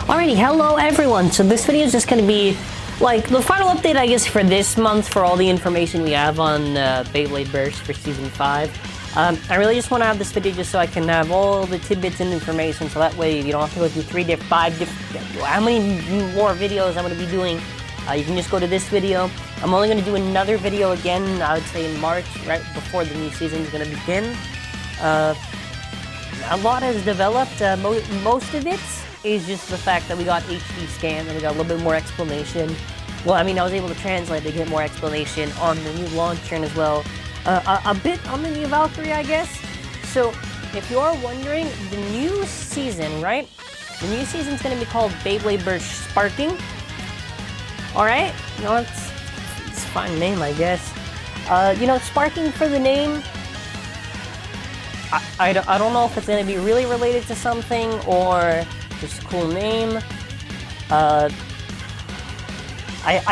Alrighty, hello everyone. So this video is just going to be like the final update, I guess, for this month for all the information we have on Beyblade Burst for Season 5. I really just want to have this video just so I can have all the tidbits and information, so that way you don't have to go through 5 different, how many more videos I'm going to be doing. You can just go to this video. I'm only going to do another video again, I would say in March, right before the new season is going to begin. A lot has developed. Most of it is just the fact that we got HD scan and we got a little bit more explanation. Well, I mean, I was able to translate to get more explanation on the new launcher and as well a bit on the new Valkyrie, I guess. So, if you are wondering, the new season, right? The new season's going to be called Beyblade Burst Sparking. Alright? You know, it's a fine name, I guess. You know, Sparking for the name, I don't know if it's going to be really related to something or just a cool name. I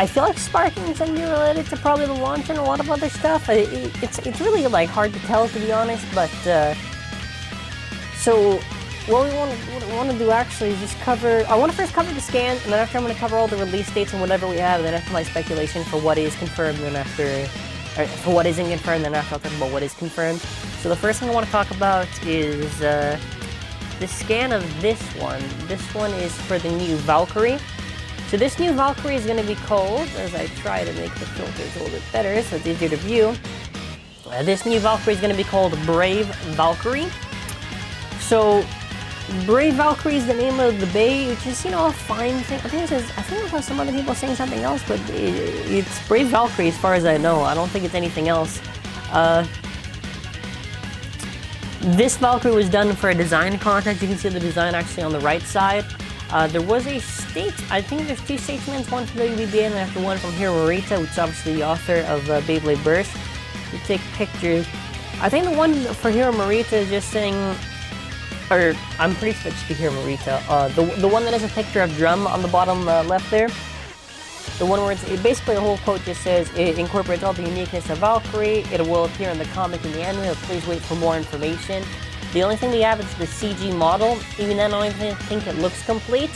feel like Sparking is going to be related to probably the launch and a lot of other stuff. It's really like hard to tell, to be honest, but so what we want to do actually is just cover, I want to first cover the scans, and then after I'm going to cover all the release dates and whatever we have, and then after my speculation for what is confirmed, and after for what isn't confirmed, then after I'll talk about what is confirmed. So the first thing I want to talk about is the scan of this one. This one is for the new Valkyrie. So this new Valkyrie is going to be called, as I try to make the filters a little bit better so it's easier to view, this new Valkyrie is going to be called Brave Valkyrie. So Brave Valkyrie is the name of the bay, which is, you know, a fine thing. I think it was some other people saying something else, but it's Brave Valkyrie as far as I know. I don't think it's anything else. This Valkyrie was done for a design contest. You can see the design actually on the right side. There was a state, I think there's 2 statements, one from WBA and after one from here, Morita, which is obviously the author of Beyblade Burst. You take pictures. I think the one for Hero Morita is just saying, or I'm pretty sure it's Hero Morita. The one that has a picture of drum on the bottom left there. The one where it's basically a whole quote just says, it incorporates all the uniqueness of Valkyrie. It will appear in the comic and the anime, please wait for more information. The only thing we have is the CG model. Even then, I don't even think it looks complete.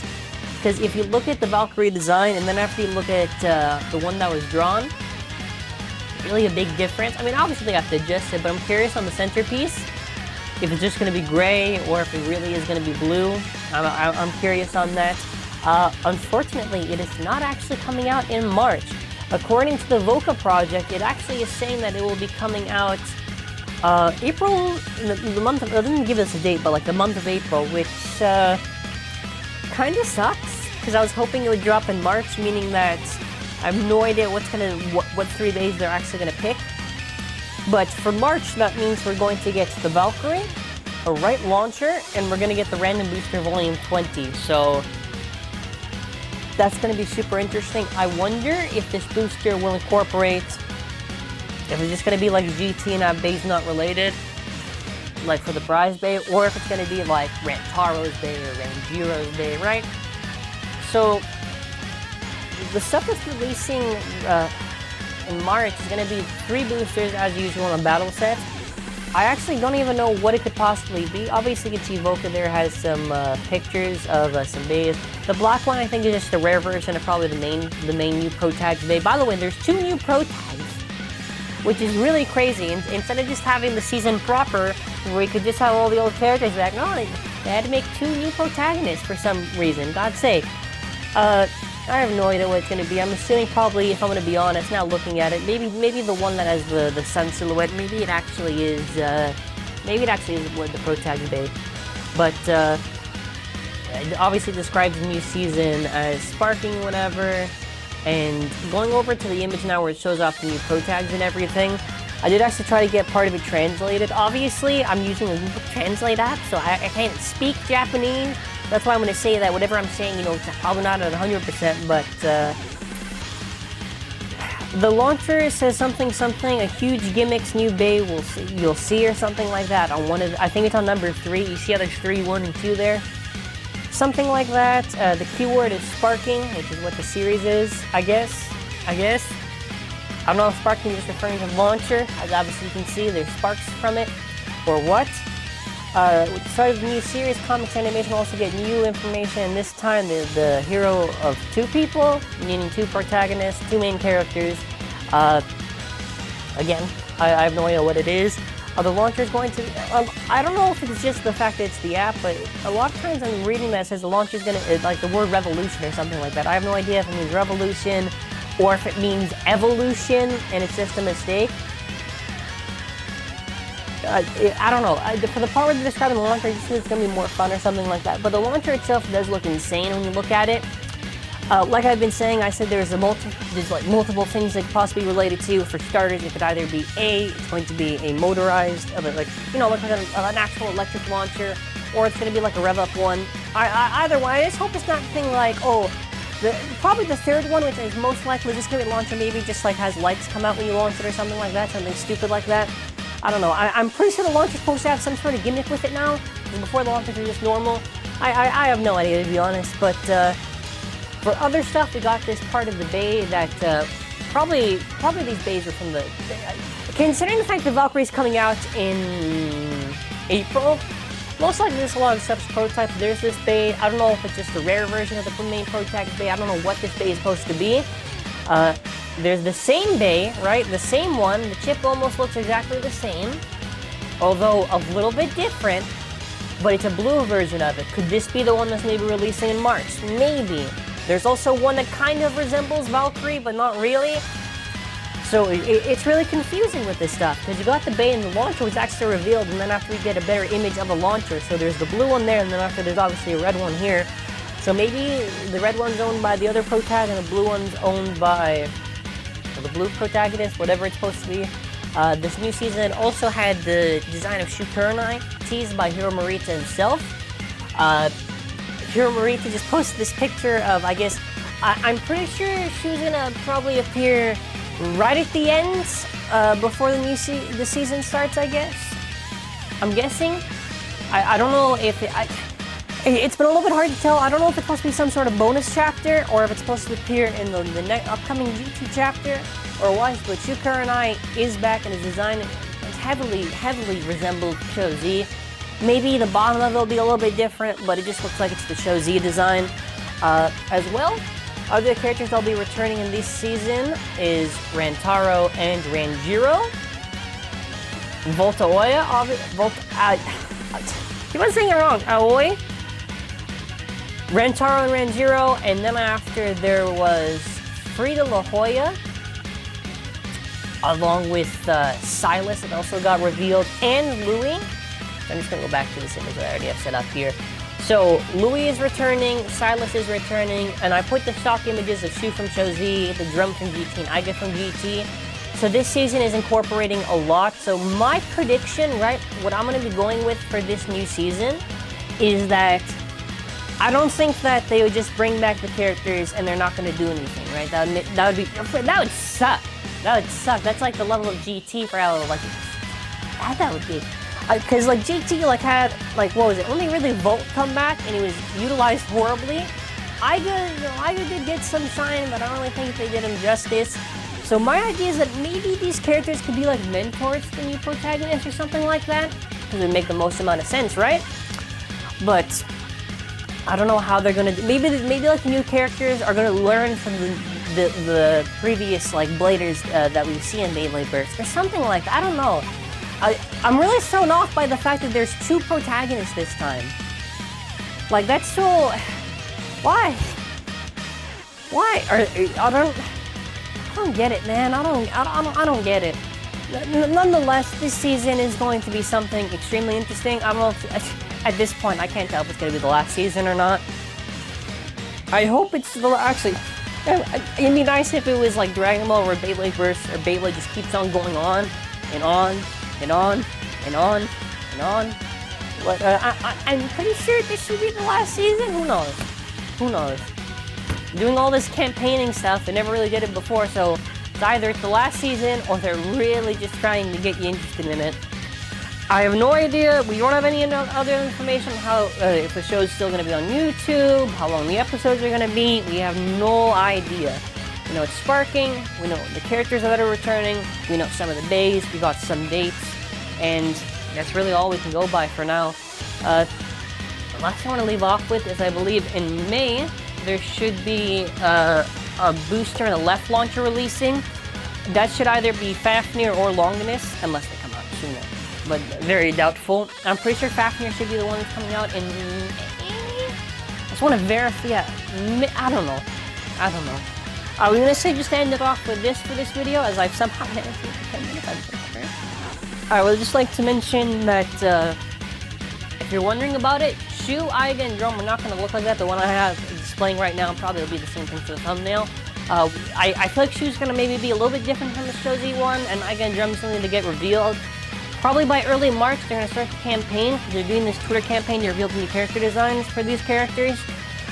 Because if you look at the Valkyrie design, and then after you look at the one that was drawn, really a big difference. I mean, obviously they have to adjust it, but I'm curious on the centerpiece, if it's just going to be gray, or if it really is going to be blue. I'm curious on that. Unfortunately, it is not actually coming out in March. According to the VOCA project, it actually is saying that it will be coming out April, the month of, it doesn't give us a date, but like the month of April, which kind of sucks, because I was hoping it would drop in March, meaning that I have no idea what 3 days they're actually going to pick. But for March, that means we're going to get the Valkyrie, a right launcher, and we're going to get the Random Booster Volume 20, so that's going to be super interesting. I wonder if this booster will incorporate, if it's just going to be like GT and that bay's not related, like for the prize bay, or if it's going to be like Rantaro's bay or Ranjiro's bay, right? So the stuff that's releasing in March is going to be 3 boosters as usual in a battle set. I actually don't even know what it could possibly be. Obviously, you can see Voka there has some pictures of some bays. The black one, I think, is just the rare version of probably the main new Pro Tags bay. By the way, there's 2 new Pro Tags, which is really crazy. Instead of just having the season proper, where we could just have all the old characters back, no, they had to make 2 new protagonists for some reason. God's sake. I have no idea what it's going to be. I'm assuming probably, if I'm going to be honest, now looking at it, maybe the one that has the sun silhouette, maybe it actually is what the Pro Tag Bay. But it obviously describes the new season as sparking or whatever. And going over to the image now where it shows off the new Pro Tags and everything, I did actually try to get part of it translated. Obviously, I'm using a Google Translate app, so I can't speak Japanese. That's why I'm going to say that whatever I'm saying, you know, it's probably not at 100%, but the launcher says something, a huge gimmicks new bay you'll see or something like that on one of, I think it's on number 3. You see how there's 3, 1, and 2 there? Something like that. The keyword is sparking, which is what the series is, I guess. I don't know if sparking is referring to launcher, as obviously you can see there's sparks from it, or what. With the start of the new series, comics animation will also get new information, and this time the hero of two people, meaning two protagonists, two main characters. Again, I have no idea what it is. The launcher is going to... I don't know if it's just the fact that it's the app, but a lot of times I'm reading that it says the launcher is going to... like the word revolution or something like that. I have no idea if it means revolution or if it means evolution and it's just a mistake. I don't know. For the part where they're describing the launcher, I just think it's going to be more fun or something like that. But the launcher itself does look insane when you look at it. Like I've been saying, I said there's like multiple things that could possibly be related to. For starters, it could either be it's going to be a motorized, like an actual electric launcher, or it's going to be like a rev up one. Either way, I just hope it's not a thing like, probably the third one, which is most likely just going to be a launcher, maybe just like has lights come out when you launch it or something like that, something stupid like that. I don't know. I'm pretty sure the launcher's supposed to have some sort of gimmick with it now. Before the launchers are just normal. I have no idea, to be honest, but. For other stuff, we got this part of the bay that probably these bays are from the... Considering the fact that Valkyrie's coming out in April, most likely there's a lot of stuff's prototype. There's this bay. I don't know if it's just a rare version of the main prototype bay. I don't know what this bay is supposed to be. There's the same bay, right? The same one. The chip almost looks exactly the same, although a little bit different, but it's a blue version of it. Could this be the one that's maybe releasing in March? Maybe. There's also one that kind of resembles Valkyrie, but not really. So it's really confusing with this stuff, because you got the bay and the launcher was actually revealed, and then after we get a better image of the launcher, so there's the blue one there, and then after there's obviously a red one here. So maybe the red one's owned by the other protagonist, and the blue one's owned by the blue protagonist, whatever it's supposed to be. This new season also had the design of Shukuranai, teased by Hiro Morita himself. Hiro Morita just posted this picture of, I guess, I'm pretty sure she was gonna probably appear right at the end, before the season starts, I guess. I'm guessing. I don't know if it's been a little bit hard to tell. I don't know if it's supposed to be some sort of bonus chapter or if it's supposed to appear in the upcoming GT chapter or what. But Shukuranai is back and his design is heavily resembled Show Z. Maybe the bottom of it will be a little bit different, but it just looks like it's the Show Z design. As well, other characters that'll be returning in this season is Rantaro and Ranjiro. Volta Oya, keep on saying it wrong. Aoi. Rantaro and Ranjiro, and then after there was Frida La Jolla, along with Silas, it also got revealed, and Louis. I'm just gonna go back to this image that I already have set up here. So Louis is returning, Silas is returning, and I put the stock images of Shu from Show Z, the drum from GT, and Aiga from GT. So this season is incorporating a lot. So my prediction, right, what I'm gonna be going with for this new season is that I don't think that they would just bring back the characters and they're not gonna do anything, right? That would suck. That would suck. That's like the level of GT for how like that would be. Because like GT had what was it? Only really Volt come back and he was utilized horribly. Aiga did get some shine, but I don't really think they did him justice. So my idea is that maybe these characters could be like mentors to the new protagonists or something like that, because it would make the most amount of sense, right? But I don't know how they're gonna do. Maybe like the new characters are gonna learn from the previous like bladers that we see in Beyblade Burst or something like that. I don't know. I'm really thrown off by the fact that there's two protagonists this time. Like that's so. Why? I don't get it, man. I don't get it. Nonetheless, this season is going to be something extremely interesting. I don't know if, at this point, I can't tell if it's going to be the last season or not. I hope it's actually. It'd be nice if it was like Dragon Ball where Beyblade Burst or Beyblade just keeps on going on and on and on and on and on. But I'm pretty sure this should be the last season. Who knows? Who knows? Doing all this campaigning stuff, they never really did it before, so it's either it's the last season or they're really just trying to get you interested in it. I have no idea. We don't have any other information how if the show is still going to be on YouTube, how long the episodes are going to be. We have no idea. We know it's sparking. We know the characters that are returning. We know some of the days. We got some dates, and that's really all we can go by for now. The last thing I want to leave off with is I believe in May there should be a booster and a left launcher releasing. That should either be Fafnir or Longinus, unless they come out sooner, but very doubtful. I'm pretty sure Fafnir should be the one that's coming out in May. I just want to verify. Yeah, I don't know. We're gonna say just end it off with this for this video, as I've somehow managed to 10 minutes. I would just like to mention that if you're wondering about it, Shoe, Aiga, and Drum are not going to look like that. The one I have displaying right now probably will be the same thing for the thumbnail. I feel like Shoe's going to maybe be a little bit different from the Shozy one, and Aiga and Drum is something to get revealed. Probably by early March, they're going to start the campaign. They're doing this Twitter campaign to reveal new character designs for these characters.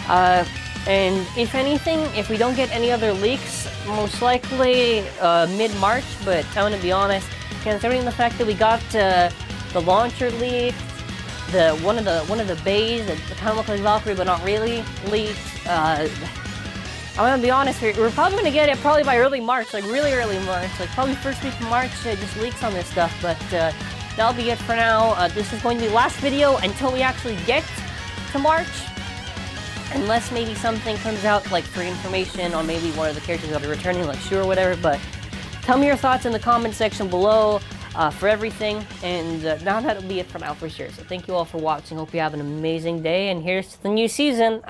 And if anything, if we don't get any other leaks, most likely mid-March, but I'm going to be honest, considering the fact that we got the launcher leaked, one of the bays that kind of look like Valkyrie but not really leaked. I'm gonna be honest, we're probably gonna get it probably by early March, like really early March, like probably first week of March. Just leaks on this stuff, but that'll be it for now. This is going to be the last video until we actually get to March, unless maybe something comes out like free information on maybe one of the characters that'll be returning, like Shu or whatever. But tell me your thoughts in the comment section below. For everything, and now that'll be it for now for sure. So thank you all for watching. Hope you have an amazing day, and here's to the new season.